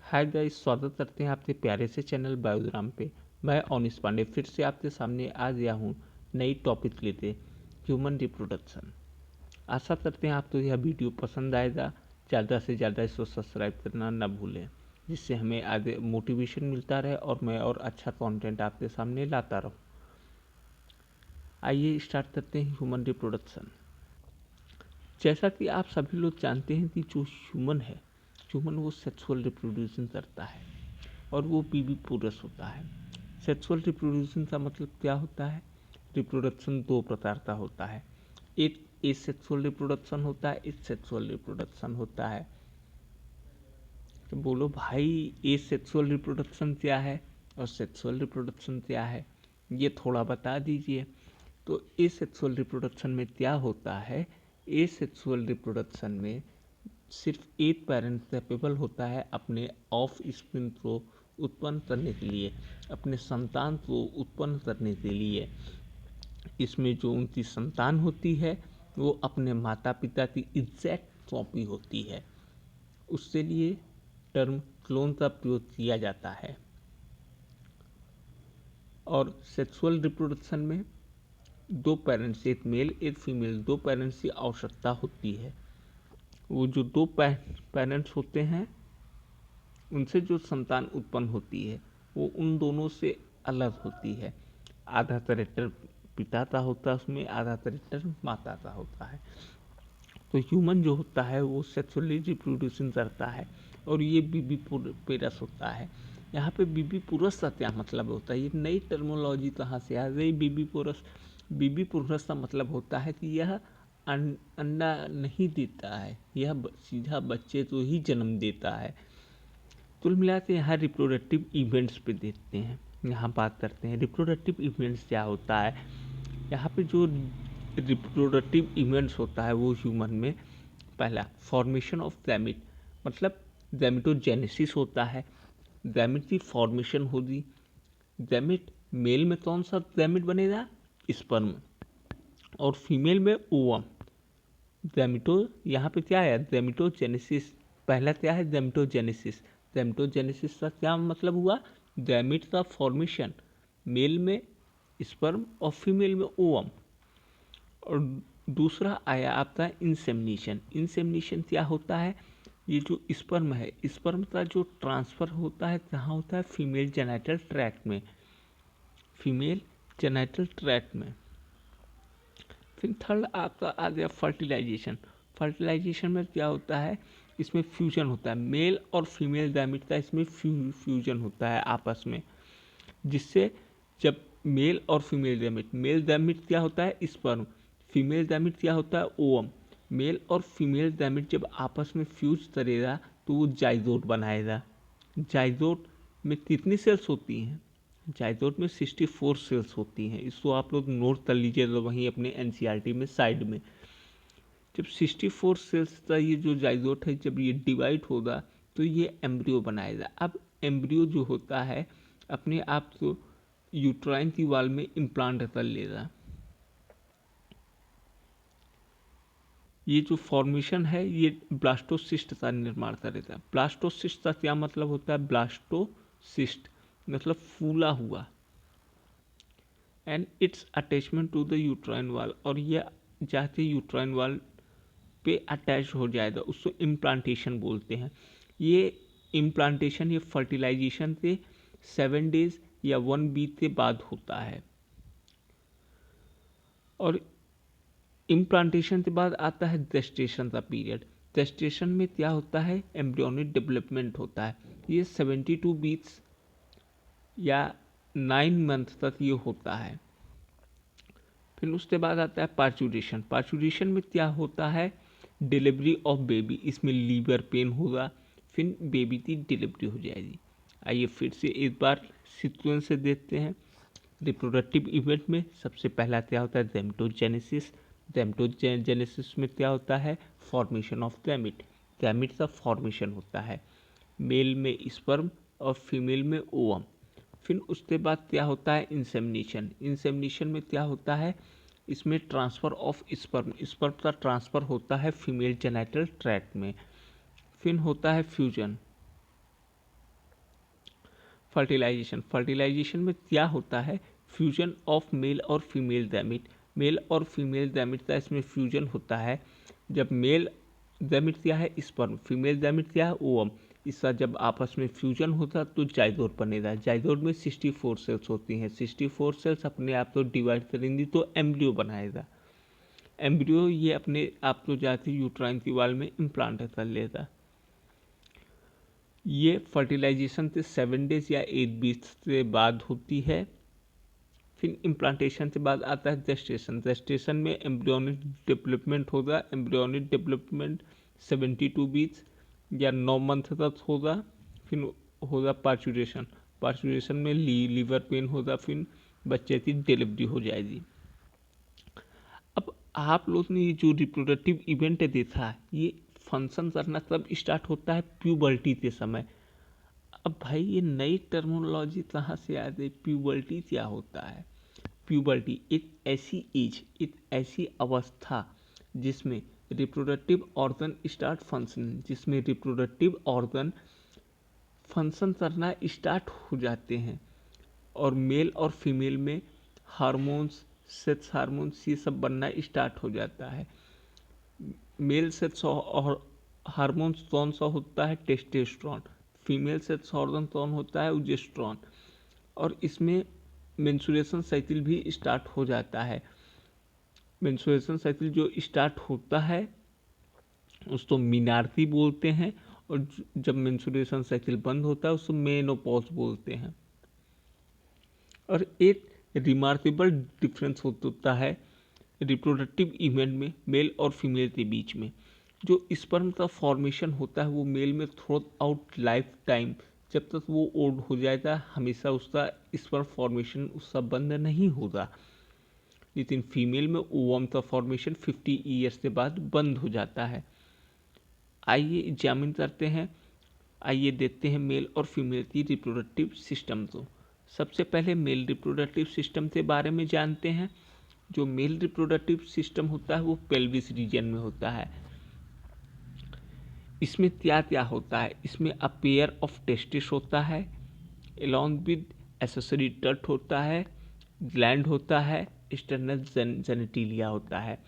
Hi guys, स्वागत करते हैं आपके प्यारे से चैनल बायोग्राम पे। मैं ओनिस पांडे फिर से आपके सामने आ गया हूँ नई टॉपिक लेते, ह्यूमन रिप्रोडक्शन। आशा करते हैं आपको यह वीडियो पसंद आएगा। ज़्यादा से ज़्यादा इसको सब्सक्राइब करना ना भूलें, जिससे हमें आगे मोटिवेशन मिलता रहे और मैं और अच्छा कंटेंट आपके सामने लाता रहूँ। आइए स्टार्ट करते हैं ह्यूमन रिप्रोडक्शन। जैसा कि आप सभी लोग जानते हैं कि जो ह्यूमन वो सेक्सुअल रिप्रोड्यूशन करता है और वो बीबी पुरुष होता है। सेक्सुअल रिप्रोड्यूशन का मतलब क्या होता है? रिप्रोडक्शन दो प्रकार का होता है। एक एसेक्सुअल रिप्रोडक्शन होता है, एक सेक्सुअल रिप्रोडक्शन होता है। तो बोलो भाई, एसेक्सुअल रिप्रोडक्शन क्या है और सेक्सुअल रिप्रोडक्शन क्या है, ये थोड़ा बता दीजिए। तो एसेक्सुअल रिप्रोडक्शन में क्या होता है? एसेक्सुअल रिप्रोडक्शन में सिर्फ एक पेरेंट कैपेबल होता है अपने ऑफ स्प्रिंग को उत्पन्न करने के लिए, अपने संतान को उत्पन्न करने के लिए। इसमें जो उनकी संतान होती है वो अपने माता पिता की एग्जैक्ट कॉपी होती है। उसके लिए टर्म क्लोन का प्रयोग किया जाता है। और सेक्सुअल रिप्रोडक्शन में दो पेरेंट्स, एक मेल एक फीमेल, दो पेरेंट्स की आवश्यकता होती है। वो जो दो पेरेंट्स होते हैं उनसे जो संतान उत्पन्न होती है वो उन दोनों से अलग होती है। आधा कैरेक्टर पिता का होता है उसमें, आधा कैरेक्टर माता का होता है। तो ह्यूमन जो होता है वो सेक्सुअली रिप्रोड्यूसिंग करता है और ये बीबी पुरुष होता है। यहाँ पे बीबी पुरुष का क्या मतलब होता है? ये नई टर्मोलॉजी कहाँ से आ गई? बीबी पुरुष। बीबी पुरुष का मतलब होता है कि यह अंडा नहीं देता है, यह सीधा बच्चे को ही जन्म देता है। कुल मिला के यहाँ रिप्रोडक्टिव इवेंट्स पे देखते हैं। यहाँ बात करते हैं रिप्रोडक्टिव इवेंट्स क्या होता है। यहाँ पे जो रिप्रोडक्टिव इवेंट्स होता है वो ह्यूमन में, पहला फॉर्मेशन ऑफ गैमेट, मतलब गैमेटोजेनेसिस होता है। गैमेट की फॉर्मेशन होगी। गैमेट मेल में कौन सा गैमेट बनेगा? स्पर्म। और फीमेल में ओवम। गैमेटो यहाँ पे क्या है? गैमेटोजेनेसिस। पहला क्या है? गैमेटोजेनेसिस। गैमेटोजेनेसिस का क्या मतलब हुआ? गैमेट का फॉर्मेशन, मेल में स्पर्म और फीमेल में ओवम। और दूसरा आया आपका इंसेमिनेशन। इंसेमिनेशन क्या होता है? ये जो स्पर्म है, स्पर्म का जो ट्रांसफ़र होता है कहाँ होता है? फीमेल जेनाइटल ट्रैक्ट में। फीमेल जेनाइटल ट्रैक्ट में। फिर थर्ड आपका आ गया फर्टिलाइजेशन। फर्टिलाइजेशन में क्या होता है? इसमें फ्यूजन होता है, मेल और फीमेल गैमेट का इसमें फ्यूजन होता है आपस में, जिससे जब मेल और फीमेल गैमेट, मेल गैमेट क्या होता है? स्पर्म। फीमेल गैमेट क्या होता है? ओवम। मेल और फीमेल गैमेट जब आपस में फ्यूज करेगा तो वो जाइगोट बनाएगा। जाइगोट में कितनी सेल्स होती हैं? जाइगोट में 64 सेल्स होती हैं। इसको आप लोग नोट कर लीजिए तो वहीं अपने एनसीईआरटी में साइड में। जब 64 सेल्स का ये जो जाइगोट है जब ये डिवाइड होगा तो ये एम्ब्रियो बनाएगा। अब एम्ब्रियो जो होता है अपने आप को यूट्राइन की वाल में इम्प्लांट कर लेगा। ये जो फॉर्मेशन है ये ब्लास्टोसिस्ट का निर्माण करेगा। ब्लास्टोसिस्ट का क्या मतलब होता है? ब्लास्टोसिस्ट मतलब फूला हुआ। And its attachment to the uterine wall, और ये जाके यूट्राइन वाल पे अटैच हो जाएगा, उसको इम्प्लांटेशन बोलते हैं। ये इम्प्लांटेशन, ये फर्टिलाइजेशन से 7 डेज या 1 वीक के बाद होता है। और इम्प्लांटेशन के बाद आता है जेस्टेशन का पीरियड। जेस्टेशन में क्या होता है? एम्ब्रियोनिक डेवलपमेंट होता है। ये 72 वीक्स या 9 मंथ तक ये होता है। फिर उसके बाद आता है पार्चुरेशन। पार्चुरेशन में क्या होता है? Delivery of baby. इसमें लीवर पेन होगा, फिर बेबी की डिलीवरी हो जाएगी। आइए फिर से एक बार सीक्वेंस से देखते हैं। रिप्रोडक्टिव इवेंट में सबसे पहला क्या होता है? गैमेटोजेनेसिस। गैमेटोजेनेसिस में क्या होता है? Formation of gamete. गैमेट का फॉर्मेशन होता है, मेल में स्पर्म और फीमेल में ओवम। फिर उसके बाद क्या होता है? इंसेमिनेशन। इंसेमिनेशन में क्या होता है? इसमें ट्रांसफ़र ऑफ स्पर्म, स्पर्म का ट्रांसफ़र होता है फीमेल जेनाइटल ट्रैक्ट में। फिर होता है फ्यूजन। फर्टिलाइजेशन में क्या होता है, फ्यूजन ऑफ मेल और फीमेल गैमेट। मेल और फीमेल गैमेट का इसमें फ्यूजन होता है। जब मेल गैमेट क्या है, स्पर्म, फीमेल गैमेट क्या है, ओवम। इसका जब आपस में फ्यूजन होता है तो जाइगोट बनेगा। जाइगोट में 64 सेल्स होती हैं। 64 सेल्स अपने आप को डिवाइड करेंगी तो एम्ब्रियो बनाएगा। एम्ब्रियो ये अपने आप को जाती यूट्राइन की वाल में इम्प्लांट कर लेगा। ये फर्टिलाइजेशन से 7 डेज या 8 वीक्स के बाद होती है। फिर इम्प्लांटेशन के बाद आता है जेस्टेशन। जेस्टेशन में एम्ब्रियोनिक डेवलपमेंट होगा। एम्ब्रियोनिक डेवलपमेंट 72 वीक्स या 9 मंथ तक होगा। फिर होगा पार्चुरेशन। पार्चुरेशन में लीवर पेन होगा। फिर बच्चे की डिलीवरी हो जाएगी। अब आप लोग ने ये जो रिप्रोडक्टिव इवेंट देखा, ये फंक्शन करना तब स्टार्ट होता है प्यूबर्टी के समय। अब भाई ये नई टर्मिनोलॉजी कहाँ से आ गई, प्यूबर्टी क्या होता है? प्यूबर्टी एक ऐसी एज, एक ऐसी अवस्था जिसमें रिप्रोडक्टिव ऑर्गन स्टार्ट फंक्शन, जिसमें रिप्रोडक्टिव ऑर्गन फंक्शन करना स्टार्ट हो जाते हैं और मेल और फीमेल में हार्मोन्स, सेक्स हार्मोन्स ये सब बनना स्टार्ट हो जाता है। मेल सेक्स और हार्मोन्स कौन सा होता है, टेस्टोस्टेरोन। फीमेल सेक्स हार्मोन कौन होता है, प्रोजेस्टेरोन। और इसमें मेंस्ट्रुएशन साइकिल भी स्टार्ट हो जाता है। मेंस्ट्रुएशन साइकिल जो स्टार्ट होता है उसको मीनार्की बोलते हैं, और जब मेंस्ट्रुएशन साइकिल बंद होता है उसको मेनोपॉज बोलते हैं। और एक रिमार्केबल डिफरेंस होता है रिप्रोडक्टिव इवेंट में मेल और फीमेल के बीच में। जो स्पर्म का फॉर्मेशन होता है वो मेल में थ्रू आउट लाइफ टाइम, जब तक वो ओल्ड हो जाएगा, हमेशा उसका स्पर्म फॉर्मेशन उसका बंद नहीं होगा। लेकिन फीमेल में ओवम का फॉर्मेशन 50 ईयर्स के बाद बंद हो जाता है। आइए एग्जामिन करते हैं, आइए देखते हैं मेल और फीमेल की रिप्रोडक्टिव सिस्टम को। सबसे पहले मेल रिप्रोडक्टिव सिस्टम के बारे में जानते हैं। जो मेल रिप्रोडक्टिव सिस्टम होता है वो पेल्विस रीजन में होता है। इसमें क्या क्या होता है, इसमें अ पेयर ऑफ टेस्टिस होता है, अलॉन्ग विद एसेसरी डक्ट होता है, ग्लैंड होता है, एक्सटर्नल जेनिटिलिया होता है।